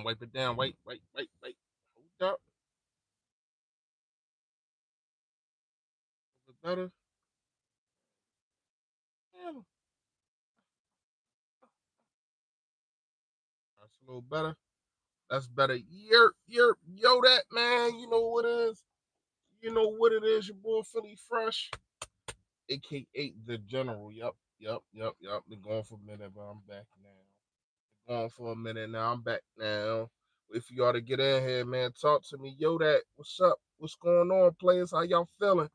Wipe it down. Wait. Hold up. Is it better? Yeah, that's a little better. That's better. Yo, that man. You know what it is? You know what it is? Your boy Philly Fresh, aka the General. Yep. Been gone for a minute, but I'm back now. Been gone for a minute now. I'm back now. Wait for y'all to get in here, man. Talk to me. Yo, that. What's up? What's going on, players? How y'all feeling?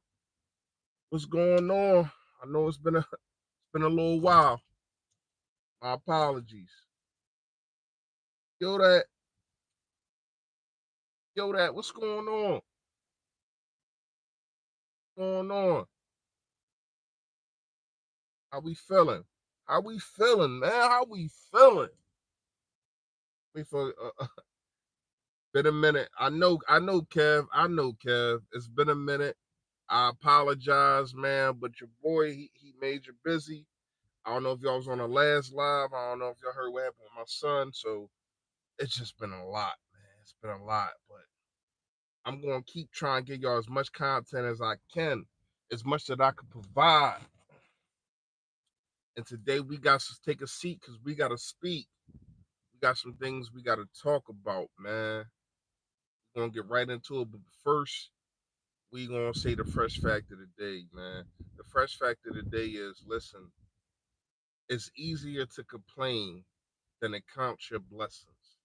What's going on? I know it's been a little while. My apologies. Yo, that. Yo, that. What's going on? What's going on? How we feeling? How we feeling, man? How we feeling? Wait for been a minute. Kev. I know, Kev. It's been a minute. I apologize, man, but your boy, he made you busy. I don't know if y'all was on the last live. I don't know if y'all heard what happened with my son. So it's just been a lot, man. It's been a lot, but I'm going to keep trying to get y'all as much content as I can, as much that I can provide. And today we got to take a seat because we got to speak. We got some things we got to talk about, man. We're going to get right into it. But first, we gonna say the fresh fact of the day, man. The fresh fact of the day is, listen, it's easier to complain than to count your blessings.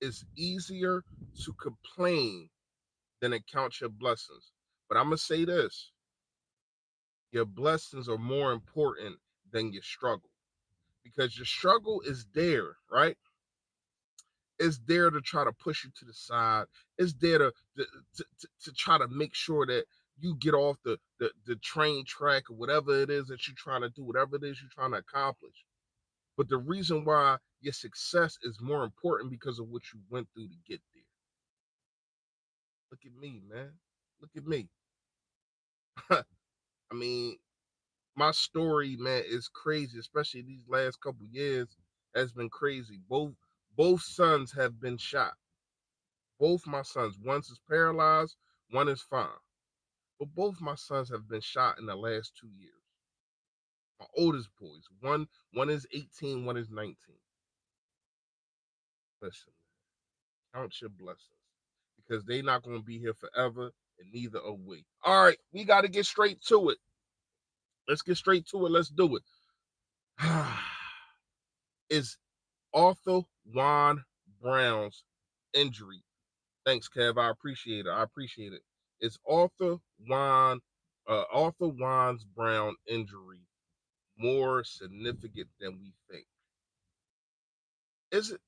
It's easier to complain than to count your blessings. But I'm gonna say this: your blessings are more important than your struggle because your struggle is there, right? It's there to try to push you to the side. It's there to try to make sure that you get off the train track or whatever it is that you're trying to do, whatever it is you're trying to accomplish. But the reason why your success is more important because of what you went through to get there. Look at me, man. Look at me. I mean, my story, man, is crazy, especially these last couple years has been crazy. Both sons have been shot. Both my sons, one's is paralyzed, one is fine. But both my sons have been shot in the last 2 years. My oldest boys, one is 18, one is 19. Listen, count your blessings because they're not going to be here forever, and neither are we. All right, we got to get straight to it. Let's get straight to it. Let's do it. Is Arthur Juan Brown's injury? Thanks, Kev. I appreciate it. I appreciate it. Is Arthur Juan Brown injury more significant than we think? Is it?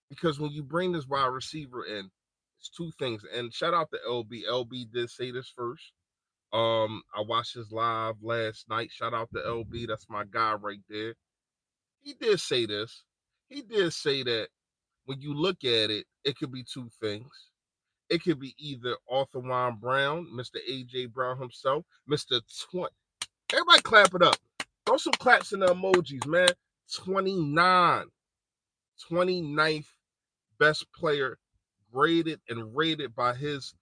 Because when you bring this wide receiver in, it's two things. And shout out to LB. LB did say this first. I watched his live last night. Shout out to LB. That's my guy right there. He did say this. He did say that when you look at it, it could be two things. It could be either Arthur Juan Brown, Mr. AJ Brown himself, Mr. 20. Everybody clap it up. Throw some claps in the emojis, man. 29, 29th best player graded and rated by his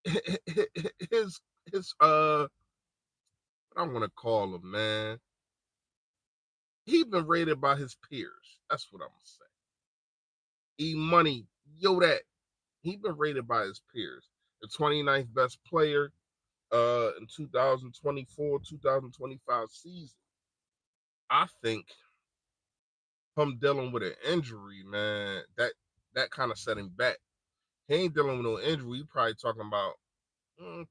his I don't want to call him, man. He been rated by his peers. That's what I'm gonna say. E Money, yo that. He been rated by his peers. The 29th best player in 2024-2025 season. I think him dealing with an injury, man, that kind of set him back. He ain't dealing with no injury. He probably talking about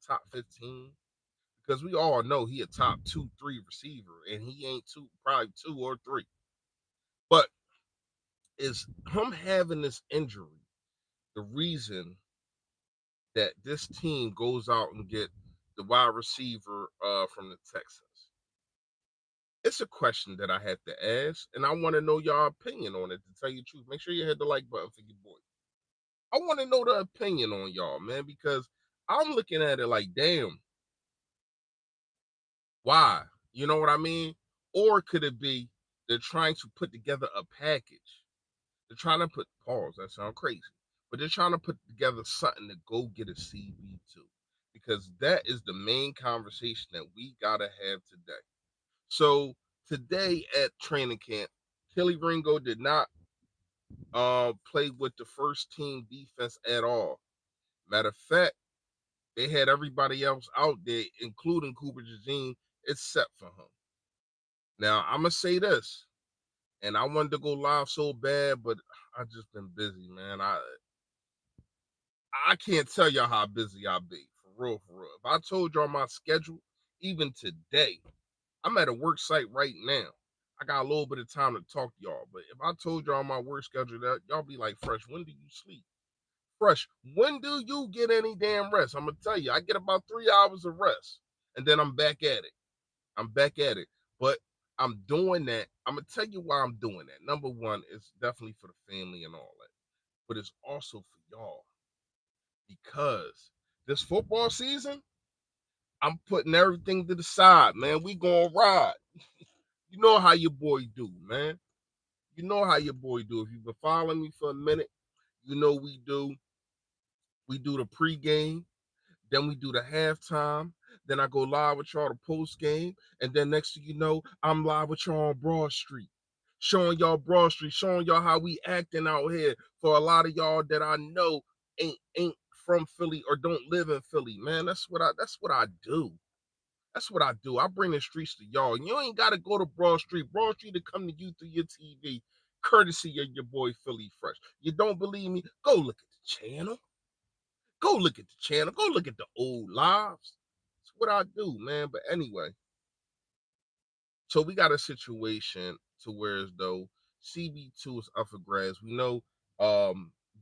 top 15 because we all know he a top 2-3 receiver, and he ain't probably 2 or 3. But is him having this injury the reason that this team goes out and get the wide receiver from the Texans? It's a question that I had to ask, and I want to know your opinion on it. To tell you the truth, make sure you hit the like button for your boy. I want to know the opinion on y'all, man, because I'm looking at it like, damn, why? You know what I mean? Or could it be they're trying to put together a package They're trying to put pause. That sounds crazy, but they're trying to put together something to go get a CB2 because that is the main conversation that we gotta have today. So today at training camp, Kelee Ringo did not play with the first team defense at all. Matter of fact, they had everybody else out there, including Cooper DeJean, except for him. Now I'm gonna say this, and I wanted to go live so bad, but I just been busy, man. I can't tell y'all how busy I be. For real, for real. If I told y'all my schedule, even today, I'm at a work site right now. I got a little bit of time to talk to y'all. But if I told y'all my work schedule, that y'all be like, Fresh, when do you sleep? Fresh, when do you get any damn rest? I'm gonna tell you, I get about 3 hours of rest. And then I'm back at it. I'm back at it. But I'm doing that. I'm gonna tell you why I'm doing that. Number one, it's definitely for the family and all that. But it's also for y'all. Because this football season, I'm putting everything to the side, man. We gonna ride. You know how your boy do, man. You know how your boy do. If you've been following me for a minute, you know we do the pregame, then we do the halftime, then I go live with y'all the post game, and then next thing you know, I'm live with y'all on Broad Street, showing y'all Broad Street, showing y'all how we acting out here for a lot of y'all that I know ain't from Philly or don't live in Philly, man. That's what I do. That's what I do. I bring the streets to y'all. You ain't got to go to Broad Street. Broad Street to come to you through your TV, courtesy of your boy Philly Fresh. You don't believe me? Go look at the channel. Go look at the channel. Go look at the old lives. That's what I do, man. But anyway, so we got a situation to where as though CB2 is up for grabs. We know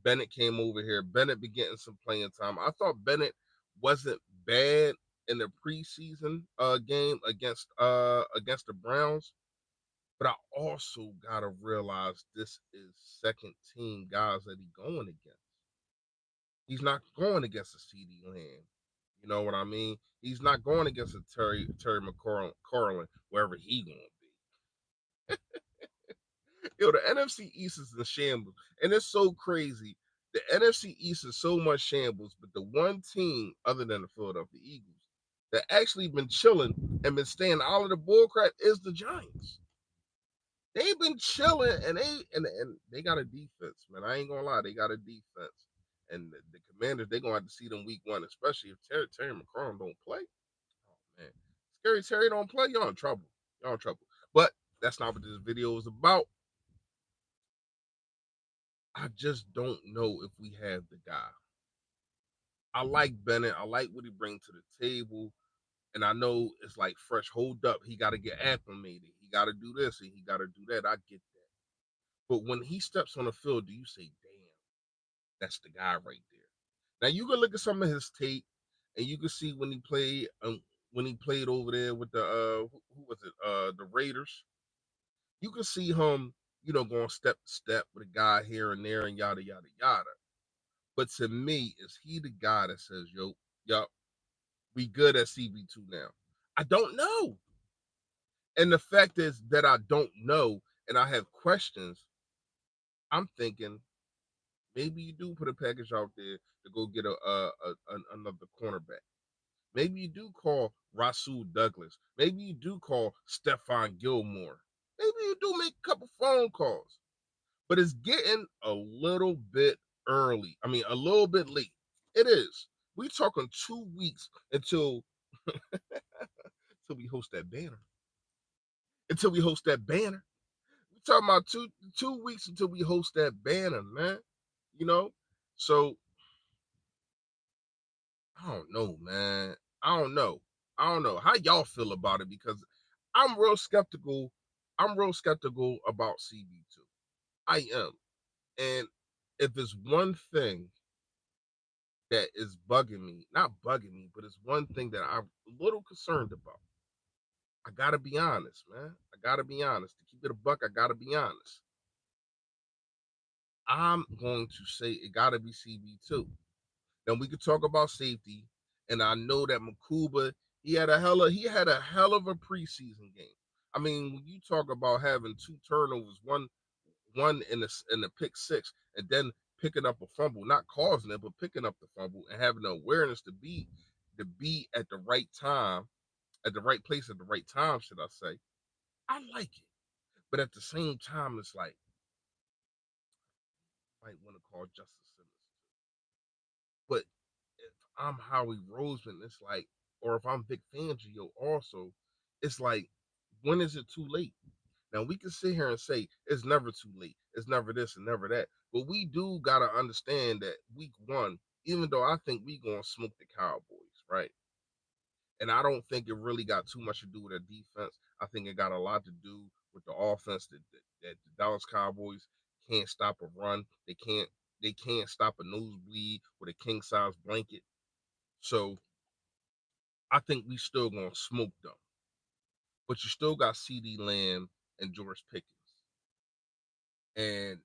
Bennett came over here. Bennett be getting some playing time. I thought Bennett wasn't bad in the preseason game against the Browns, but I also gotta realize this is second team guys that he going against. He's not going against a CD Lamb. You know what I mean? He's not going against a Terry McCarlin, wherever he gonna be. Yo, the NFC East is in shambles, and it's so crazy. The NFC East is so much shambles, but the one team other than the Philadelphia Eagles that actually been chilling and been staying out of the bullcrap is the Giants. They've been chilling, and they got a defense, man. I ain't gonna lie, they got a defense, and the Commanders they gonna have to see them week one, especially if Terry McCarron don't play. Oh man, Scary Terry don't play, y'all in trouble. Y'all in trouble. But that's not what this video is about. I just don't know if we have the guy. I like Bennett. I like what he brings to the table. And I know it's like Fresh, hold up. He got to get acclimated. He got to do this and he got to do that. I get that. But when he steps on the field, do you say, damn, that's the guy right there? Now you can look at some of his tape and you can see when he played over there with the who was it? The Raiders. You can see him, going step to step with a guy here and there and yada yada yada. But to me, is he the guy that says, yo, we good at CB2 now? I don't know. And the fact is that I don't know and I have questions. I'm thinking maybe you do put a package out there to go get another cornerback. Maybe you do call Rasul Douglas. Maybe you do call Stephon Gilmore. Maybe you do make a couple phone calls. But it's getting a little bit early. I mean, a little bit late. It is. We talking 2 weeks until we host that banner. Until we host that banner. We talking about two weeks until we host that banner, man. You know? So I don't know, man. I don't know. I don't know. How y'all feel about it? Because I'm real skeptical. I'm real skeptical about CB2. I am. And if there's one thing that is bugging me, not bugging me, but it's one thing that I'm a little concerned about. I gotta be honest, man. I gotta be honest. To keep it a buck, I gotta be honest. I'm going to say it gotta be CB2. Now we could talk about safety, and I know that Makuba, he had a hell of a preseason game. I mean, when you talk about having two turnovers, one one in the pick six, and then picking up a fumble, not causing it, but picking up the fumble and having the awareness to be at the right time, at the right place at the right time, should I say. I like it. But at the same time, it's like, I might want to call Justice Simmons. But if I'm Howie Roseman, it's like, or if I'm Vic Fangio also, it's like, when is it too late? Now we can sit here and say it's never too late. It's never this and never that. But we do gotta understand that week one, even though I think we gonna smoke the Cowboys, right? And I don't think it really got too much to do with their defense. I think it got a lot to do with the offense that the Dallas Cowboys can't stop a run. They can't stop a nosebleed with a king size blanket. So I think we still gonna smoke them. But you still got CD Lamb and George Pickens. And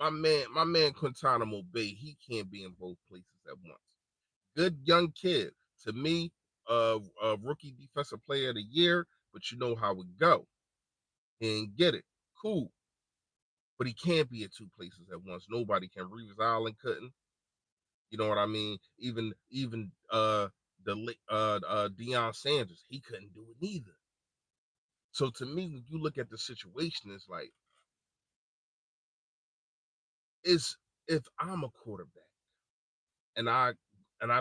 my man Quintanamo Bay, he can't be in both places at once. Good young kid. To me, rookie defensive player of the year, but you know how it go. He ain't get it. Cool. But he can't be at two places at once. Nobody can. Reeves Island couldn't. You know what I mean? Even Deion Sanders, he couldn't do it neither. So to me, when you look at the situation, it's like, it's if I'm a quarterback and I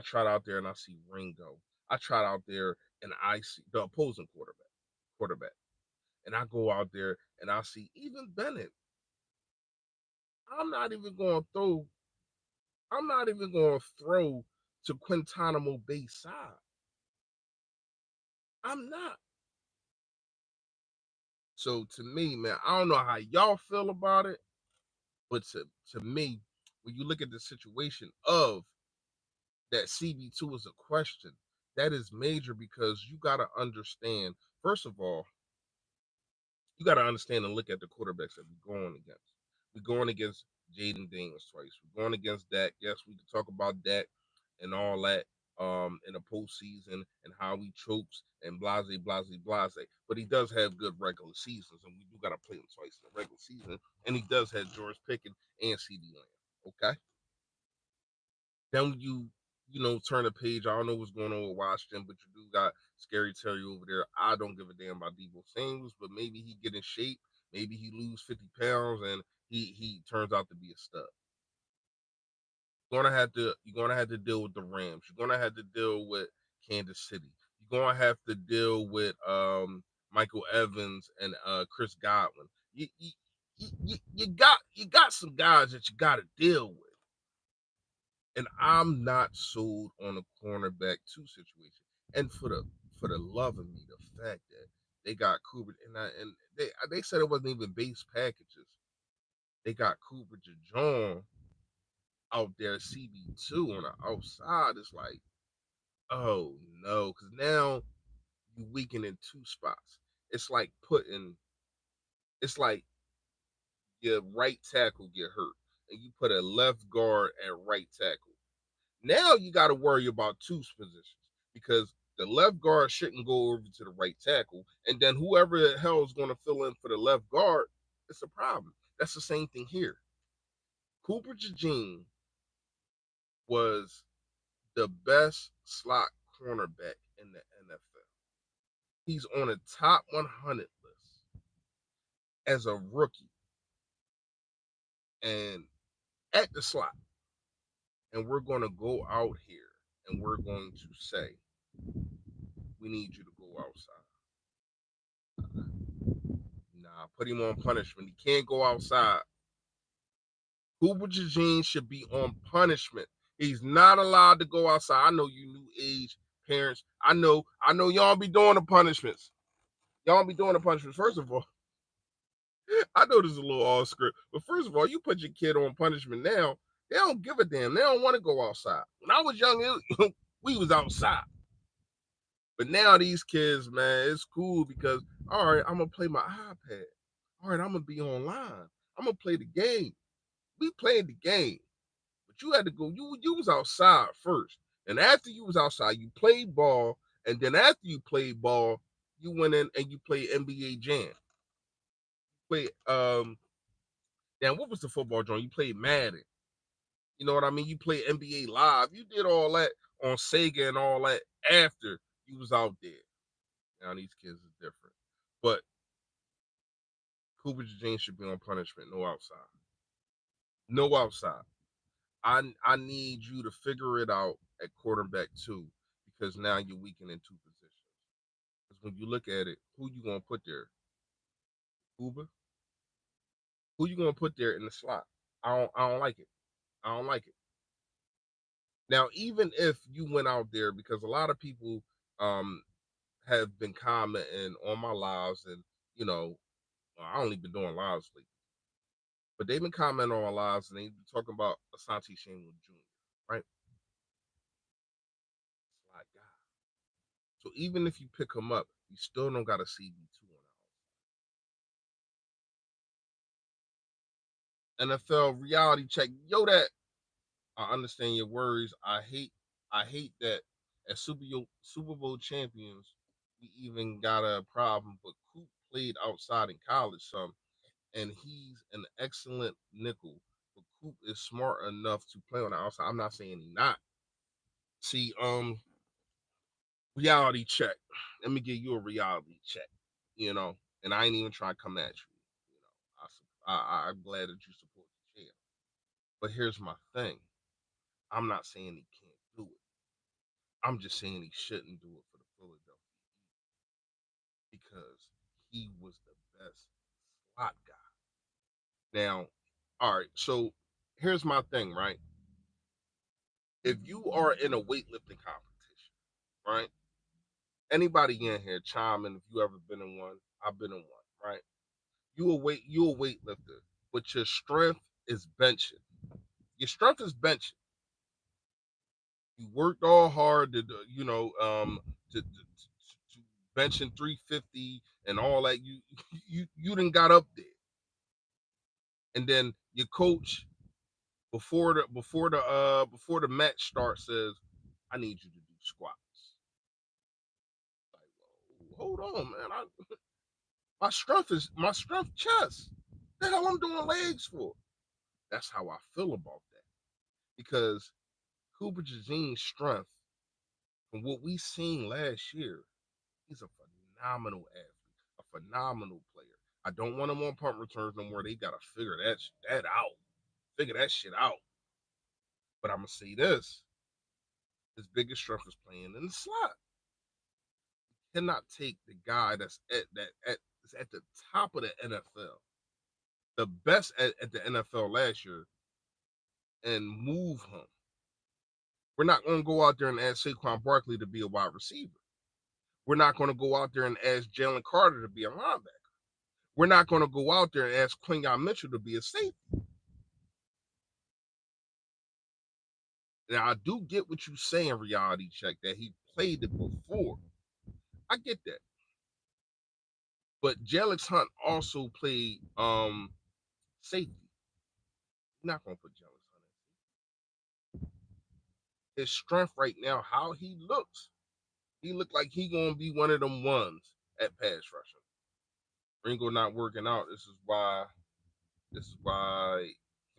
trot out there and I see Ringo, I trot out there and I see the opposing quarterback, and I go out there and I see even Bennett. I'm not even going to throw. I'm not even going to throw to Quintanamo Bay side. I'm not. So to me, man, I don't know how y'all feel about it, but to me, when you look at the situation of that CB2 is a question, that is major because you got to understand. First of all, you got to understand and look at the quarterbacks that we're going against. We're going against Jaden Daniels twice. We're going against Dak. Yes, we can talk about Dak and all that in the postseason and how he chokes and blase, blase, blase. But he does have good regular seasons, and we do got to play him twice in the regular season. And he does have George Pickens and CD Lamb. Okay. Then when you turn the page, I don't know what's going on with Washington, but you do got Scary Terry over there. I don't give a damn about Debo Samuels, but maybe he get in shape. Maybe he lose 50 pounds and he turns out to be a stud. You're gonna have to deal with the Rams. You're gonna have to deal with Kansas City. You're gonna have to deal with Michael Evans and Chris Godwin. You got some guys that you got to deal with. And I'm not sold on a cornerback two situation. And for the love of me, the fact that they got Cooper and they said it wasn't even base packages. They got Cooper DeJean out there CB2 on the outside. It's like, oh no, because now you weaken in two spots. It's like it's like your right tackle get hurt and you put a left guard at right tackle. Now you got to worry about two positions because the left guard shouldn't go over to the right tackle, and then whoever the hell is going to fill in for the left guard, it's a problem. That's the same thing here. Cooper DeJean was the best slot cornerback in the NFL. He's on a top 100 list as a rookie and at the slot. And we're going to go out here and we're going to say, we need you to go outside. Nah, put him on punishment. He can't go outside. Cooper DeJean should be on punishment. He's not allowed to go outside. I know you new age parents. I know y'all be doing the punishments. Y'all be doing the punishments. First of all, I know this is a little off script, but first of all, you put your kid on punishment now, they don't give a damn. They don't want to go outside. When I was young, we was outside. But now these kids, man, it's cool because, all right, I'm going to play my iPad. All right, I'm going to be online. I'm going to play the game. We played the game. But you had to go, you was outside first. And after you was outside, you played ball. And then after you played ball, you went in and you played NBA Jam. play damn, what was the football joint? You played Madden. You know what I mean? You played NBA Live. You did all that on Sega and all that after you was out there. Now these kids is different. But Cooper James should be on punishment, no outside. No outside. I need you to figure it out at quarterback too, because now you're weakening two positions. Because when you look at it, who you gonna put there? Uber? Who you gonna put there in the slot? I don't like it. I don't like it. Now, even if you went out there, because a lot of people um have been commenting on my lives, and you know, I only been doing lives lately, but they've been commenting on my lives, and they've been talking about Asante Samuel Jr. Right? Slot guy. So even if you pick him up, you still don't got a CB2 on out. NFL reality check. Yo, that I understand your worries. I hate that as Super Bowl champions, we even got a problem. But Coop played outside in college some, and he's an excellent nickel. But Coop is smart enough to play on the outside. I'm not saying he's not. See, reality check. Let me give you a reality check. You know, and I ain't even trying to come at you. You know, I'm glad that you support the champ. But here's my thing. I'm not saying he can't do it. I'm just saying he shouldn't do it for the Philadelphia because he was the best slot guy. Now, all right, so here's my thing, right? If you are in a weightlifting competition, right? Anybody in here chime in if you ever been in one. I've been in one, right? You a weightlifter, but your strength is benching. Your strength is benching. You worked all hard to, to benching 350 and all that. You didn't got up there, and then your coach before the match starts says, "I need you to do squats." Like, whoa, hold on, man. My strength chest. The hell I'm doing legs for? That's how I feel about that because Cooper Jazine's strength from what we seen last year, he's a phenomenal athlete, a phenomenal player. I don't want him on punt returns no more. They gotta figure that out. Figure that shit out. But I'm gonna say this: his biggest strength is playing in the slot. You cannot take the guy that's at the top of the NFL, the best at the NFL last year, and move him. We're not going to go out there and ask Saquon Barkley to be a wide receiver. We're not going to go out there and ask Jalen Carter to be a linebacker. We're not going to go out there and ask Quinyon Mitchell to be a safety. Now, I do get what you say in reality check that he played it before. I get that. But Jelix Hunt also played safety. You're not going to put Jelix Hunt in. His strength right now, how he looked like he going to be one of them ones at pass rushing. Ringo not working out. This is why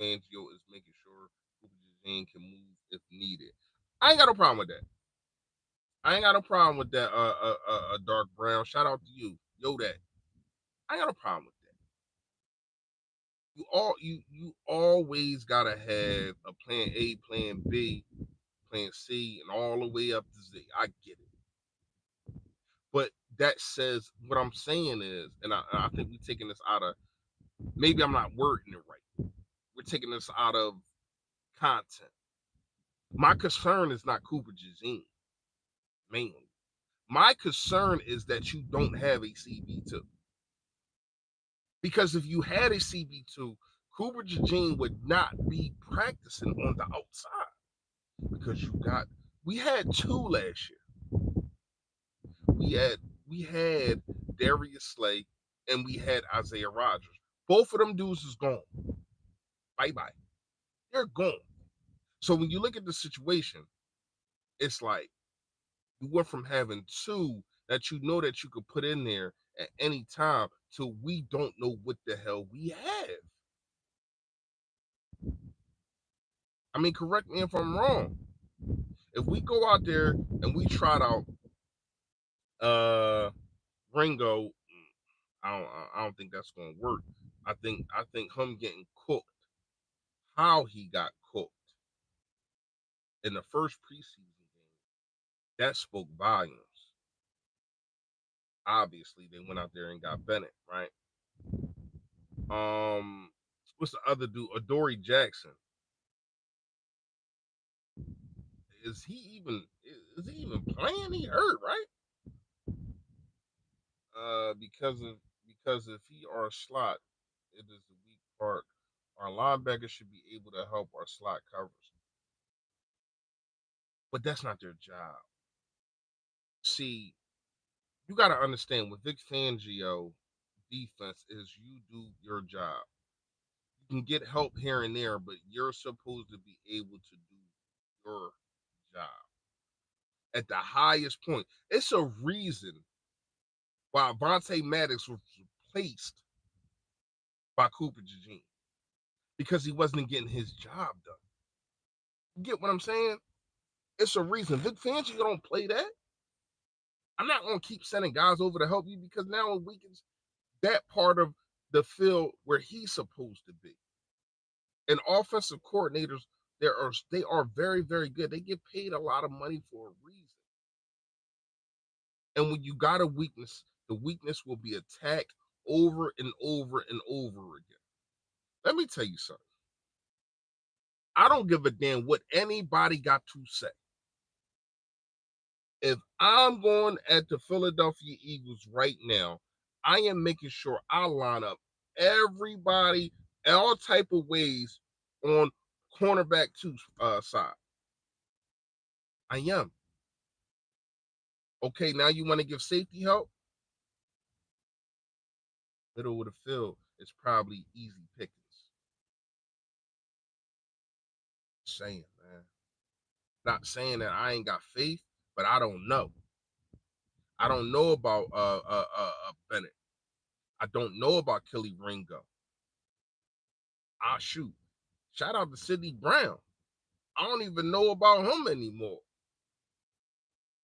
Fangio is making sure Cooper Jazine can move if needed. I ain't got no problem with that. I ain't got no problem with that. Dark Brown. Shout out to you, yo. That I ain't got no problem with that. You always gotta have a plan A, plan B, plan C, and all the way up to Z. I get it, but that says what I'm saying is, and I think we're taking this out of. Maybe I'm not wording it right. We're taking this out of content. My concern is not Cooper Jazine, mainly. My concern is that you don't have a CB2. Because if you had a CB2, Cooper Jazine would not be practicing on the outside. Because we had two last year. We had Darius Slay and we had Isaiah Rodgers. Both of them dudes is gone. Bye-bye. They're gone. So when you look at the situation, it's like you went from having two that you know that you could put in there at any time till we don't know what the hell we have. I mean, correct me if I'm wrong. If we go out there and we trot out Ringo, I don't think that's gonna work. I think him getting cooked, how he got cooked in the first preseason game, that spoke volumes. Obviously, they went out there and got Bennett, right? What's the other dude? Adoree Jackson. Is he even playing? He hurt, right? Because if he are a slot, it is the weak part. Our linebackers should be able to help our slot coverage, but that's not their job. See, you got to understand with Vic Fangio, defense is you do your job. You can get help here and there, but you're supposed to be able to do your job at the highest point. It's a reason why Vontae Maddox was replaced by Cooper DeJean because he wasn't getting his job done. You get what I'm saying? It's a reason. Vic Fangio don't play that. I'm not going to keep sending guys over to help you because now it weakens that part of the field where he's supposed to be. And offensive coordinators, they are very, very good. They get paid a lot of money for a reason. And when you got a weakness, the weakness will be attacked over and over and over again. Let me tell you something. I don't give a damn what anybody got to say. If I'm going at the Philadelphia Eagles right now, I am making sure I line up everybody all type of ways on cornerback two side. I am. Okay, now you want to give safety help? Middle of the field is probably easy pickings. Saying, man. Not saying that I ain't got faith, but I don't know. I don't know about Bennett. I don't know about Kelee Ringo. Ah, shoot. Shout out to Sidney Brown. I don't even know about him anymore.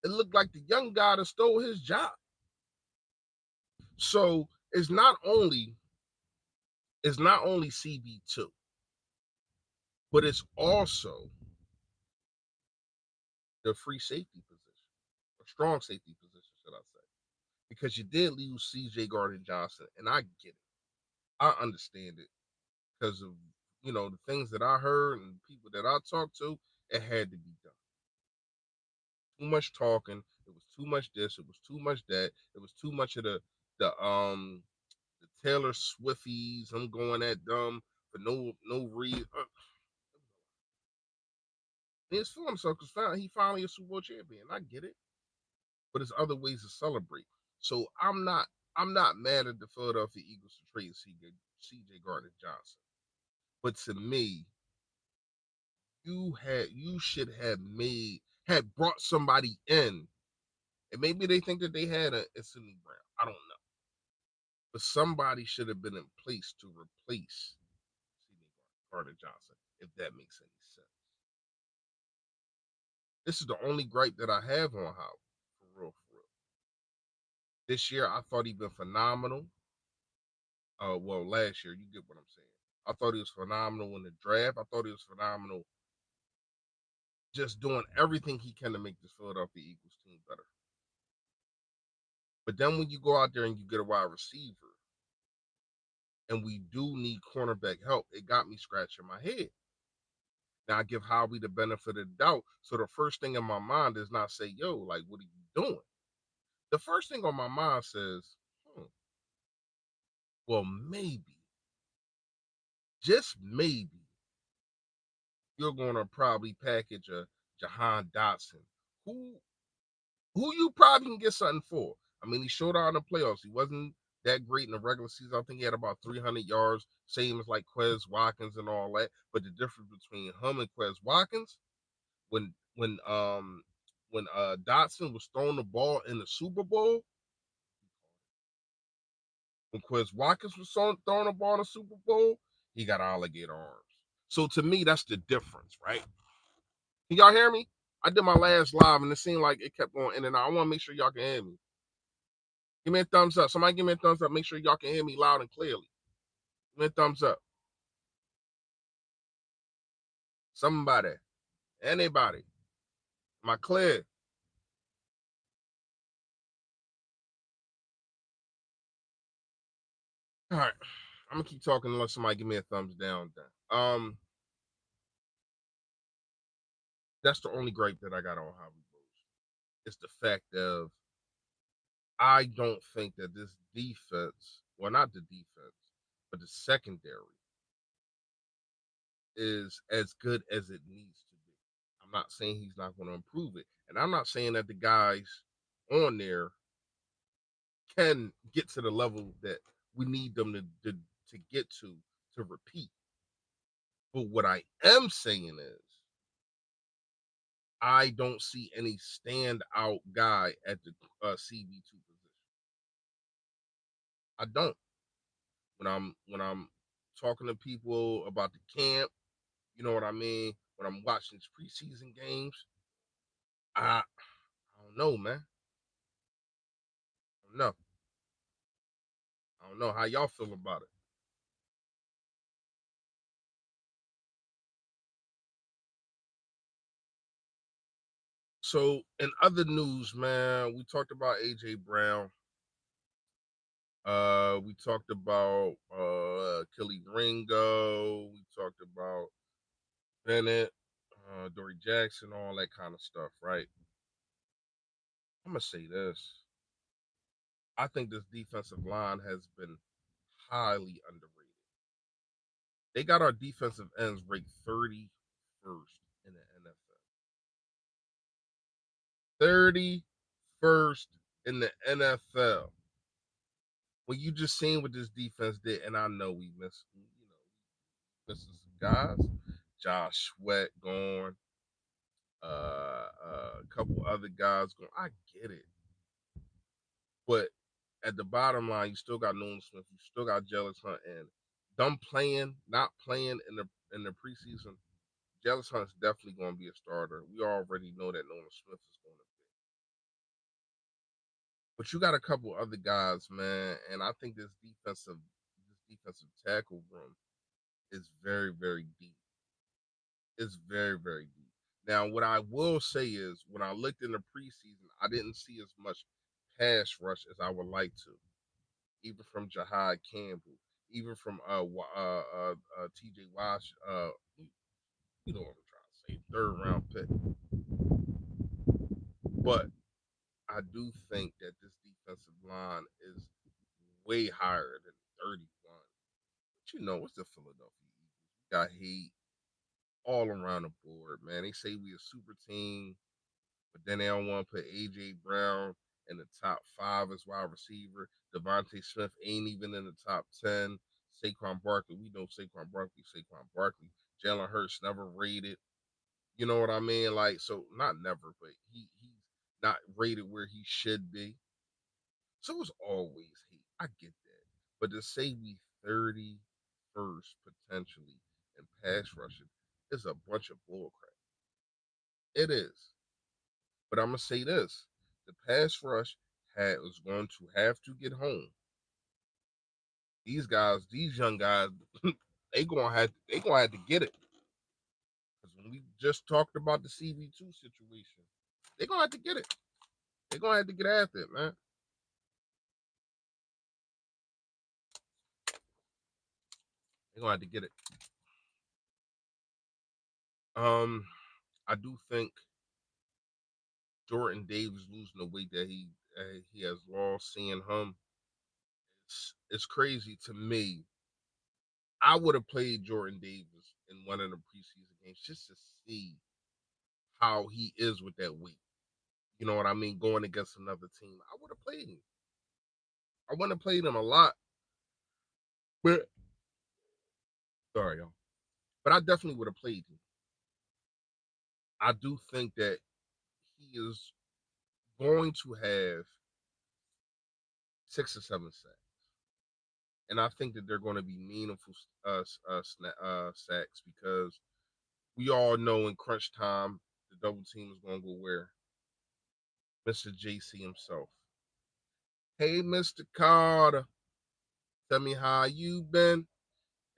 It looked like the young guy that stole his job. So it's not only CB2, but it's also the free safety position, or strong safety position, should I say? Because you did lose C.J. Gardner-Johnson, and I get it. I understand it because of the things that I heard and people that I talked to. It had to be done. Too much talking. It was too much this. It was too much that. It was too much of the Taylor Swifties. I'm going at them for no reason. It's feeling himself because he finally a Super Bowl champion. I get it, but there's other ways to celebrate. So I'm not mad at the Philadelphia Eagles to trade C.J. Gardner Johnson, but to me, you should have brought somebody in, and maybe they think that they had a Sidney Brown. I don't know, but somebody should have been in place to replace C.J. Gardner Johnson, if that makes any sense. This is the only gripe that I have on Howard, for real, for real. This year, I thought he'd been phenomenal. Well, last year, you get what I'm saying. I thought he was phenomenal in the draft. I thought he was phenomenal just doing everything he can to make this Philadelphia Eagles team better. But then when you go out there and you get a wide receiver, and we do need cornerback help, it got me scratching my head. Now I give Howie the benefit of the doubt. So the first thing in my mind is not say, yo, like, what are you doing? The first thing on my mind says, well, maybe, just maybe, you're going to probably package a Jahan Dotson, who you probably can get something for. I mean, he showed out in the playoffs. He wasn't that great in the regular season. I think he had about 300 yards, same as like Quez Watkins and all that. But the difference between him and Quez Watkins, when Dotson was throwing the ball in the Super Bowl, When Quez Watkins was throwing a ball in the Super Bowl, he got alligator arms. So to me, that's the difference, right? Can y'all hear me? I did my last live and it seemed like it kept going in and out. I want to make sure y'all can hear me. Give me a thumbs up. Somebody give me a thumbs up. Make sure y'all can hear me loud and clearly. Give me a thumbs up. Somebody. Anybody. Am I clear? All right. I'm gonna keep talking unless somebody give me a thumbs down. Then. That's the only gripe that I got on how we lose. It's the fact of I don't think that this defense, well, not the defense, but the secondary is as good as it needs to be. I'm not saying he's not going to improve it, and I'm not saying that the guys on there can get to the level that we need them to get to repeat. But what I am saying is I don't see any standout guy at the CB2 position. I don't. When I'm talking to people about the camp, you know what I mean. When I'm watching preseason games, I don't know, man. I don't know. I don't know how y'all feel about it. So, in other news, man, we talked about AJ Brown. We talked about Kelee Ringo. We talked about Bennett, Dory Jackson, all that kind of stuff, right? I'm gonna say this. I think this defensive line has been highly underrated. They got our defensive ends ranked 31st in the NFL. 31st in the NFL. When you just seen what this defense did, and I know we missed, missing some guys. Josh Sweat gone, a couple other guys gone. I get it, but at the bottom line, you still got Nolan Smith, you still got Jealous Hunt, and them playing, not playing in the preseason. Jealous Hunt's definitely going to be a starter. We already know that Nolan Smith is going to be. But you got a couple other guys, man, and I think this defensive tackle room is very, very deep. It's very, very deep. Now, what I will say is, when I looked in the preseason, I didn't see as much pass rush as I would like to, even from Jahad Campbell, even from T.J. Wash. You know what I'm trying to say, third round pick. But I do think that this defensive line is way higher than 31. But you know, it's the Philadelphia Eagles. We got hate all around the board, man. They say we a super team, but then they don't want to put AJ Brown in the top 5 as wide receiver. Devontae Smith ain't even in the top 10. Saquon Barkley, we know Saquon Barkley. Saquon Barkley. Jalen Hurts never rated. You know what I mean? Like, so not never, but he's not rated where he should be. So it's always hate. I get that. But to say we 31st potentially in pass rushing is a bunch of bullcrap. It is. But I'm gonna say this: the pass rush was going to have to get home. These guys, these young guys, they gonna have to get it. Because when we just talked about the CV2 situation, they gonna have to get it. They gonna have to get after it, man. They gonna have to get it. Um, I do think Jordan Davis losing the weight that he has lost. Seeing him, it's crazy to me. I would have played Jordan Davis in one of the preseason games just to see how he is with that weight. You know what I mean? Going against another team, I would have played him. I wouldn't have played him a lot, but sorry, y'all. But I definitely would have played him. I do think that he is going to have 6 or 7 sacks. and I think that they're going to be meaningful sacks because we all know in crunch time the double team is going to go where Mr. JC himself. Hey, Mr. Carter, tell me how you been.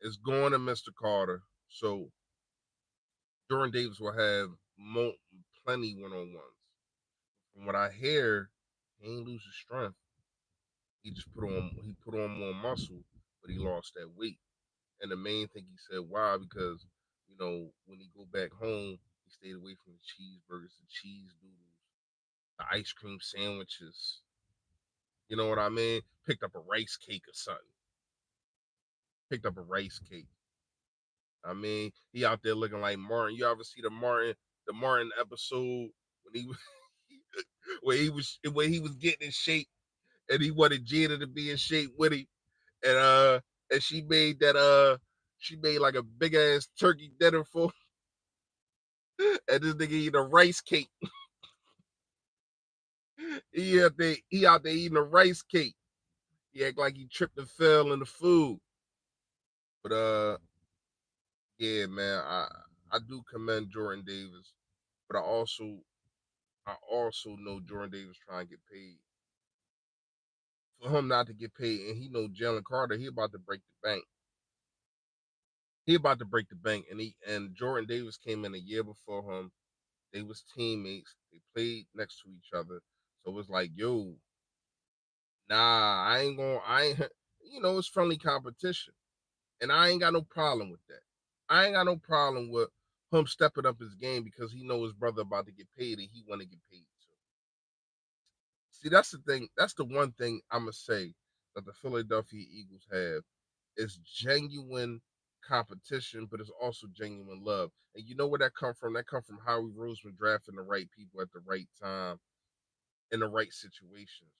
It's going to Mr. Carter. So Jordan Davis will have plenty one-on-ones. From what I hear, he ain't lose his strength. He just put on more muscle, but he lost that weight. And the main thing he said, why? Because when he go back home, he stayed away from the cheeseburgers, the cheese doodles, the ice cream sandwiches. You know what I mean? Picked up a rice cake or something. Picked up a rice cake. I mean, he out there looking like Martin. You ever see the Martin episode when he was when he was getting in shape and he wanted Gina to be in shape with him, and she made like a big ass turkey dinner for and this nigga eating a rice cake. He out there eating a rice cake. He act like he tripped and fell in the food. But yeah, man, I do commend Jordan Davis, but I also know Jordan Davis trying to get paid. For him not to get paid, and he know Jalen Carter, he about to break the bank. He about to break the bank, and Jordan Davis came in a year before him. They was teammates. They played next to each other. So it was like, yo, nah, I ain't, it's friendly competition. And I ain't got no problem with that. I ain't got no problem with him stepping up his game because he know his brother about to get paid and he want to get paid too. See, that's the thing. That's the one thing I'm going to say that the Philadelphia Eagles have is genuine competition, but it's also genuine love. And you know where that come from? That come from Howie Roseman drafting the right people at the right time in the right situations.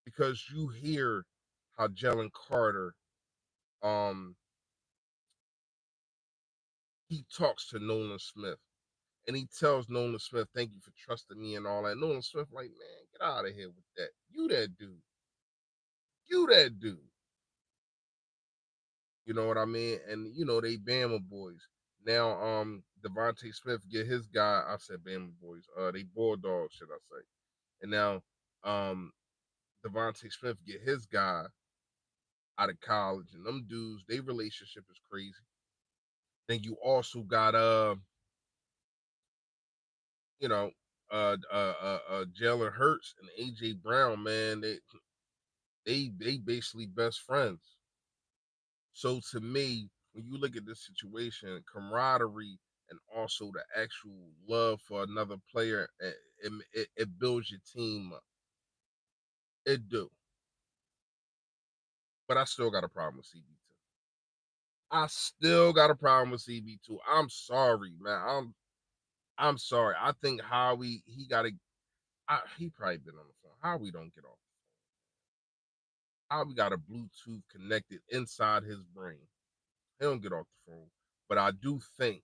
Because you hear how Jalen Carter, um, he talks to Nolan Smith. And he tells Nolan Smith, thank you for trusting me and all that. Nolan Smith, like, man, get out of here with that. You that dude. You that dude. You know what I mean? And they Bama boys. Now, Devontae Smith get his guy. I said Bama boys. They Bulldogs, should I say? And now, Devontae Smith get his guy out of college, and them dudes, their relationship is crazy. Then you also got you know, Jalen Hurts and AJ Brown, man. They basically best friends. So to me, when you look at this situation, camaraderie and also the actual love for another player, it builds your team up. It do. But I still got a problem with CB2. I still got a problem with CB2. I'm sorry, man. I'm sorry. I think Howie, he probably been on the phone. Howie don't get off. Howie got a Bluetooth connected inside his brain. He don't get off the phone. But I do think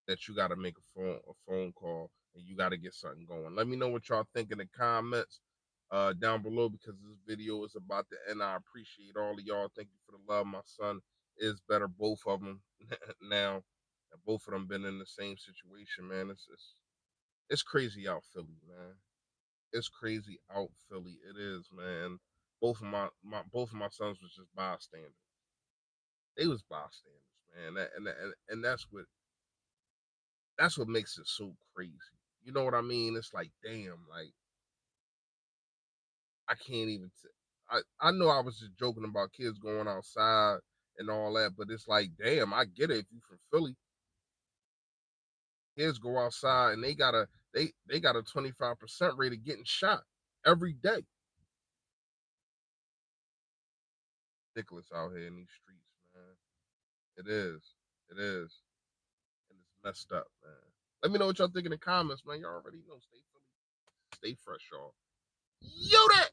that you got to make a phone call and you got to get something going. Let me know what y'all think in the comments down below because this video is about to end. I appreciate all of y'all. Thank you for the love. My son is better, both of them now. And both of them been in the same situation, man. It's crazy out Philly, man. It's crazy out Philly. It is, man. Both of my sons was just bystanders. They was bystanders, man. And that's what makes it so crazy. You know what I mean? It's like, damn, like I can't even. I know I was just joking about kids going outside and all that, but it's like, damn, I get it. If you from Philly, kids go outside and they got a 25% rate of getting shot every day. Ridiculous out here in these streets, man. It is. It is. And it's messed up, man. Let me know what y'all think in the comments, man. Y'all already know. Stay Philly. Stay fresh, y'all. Yo, that.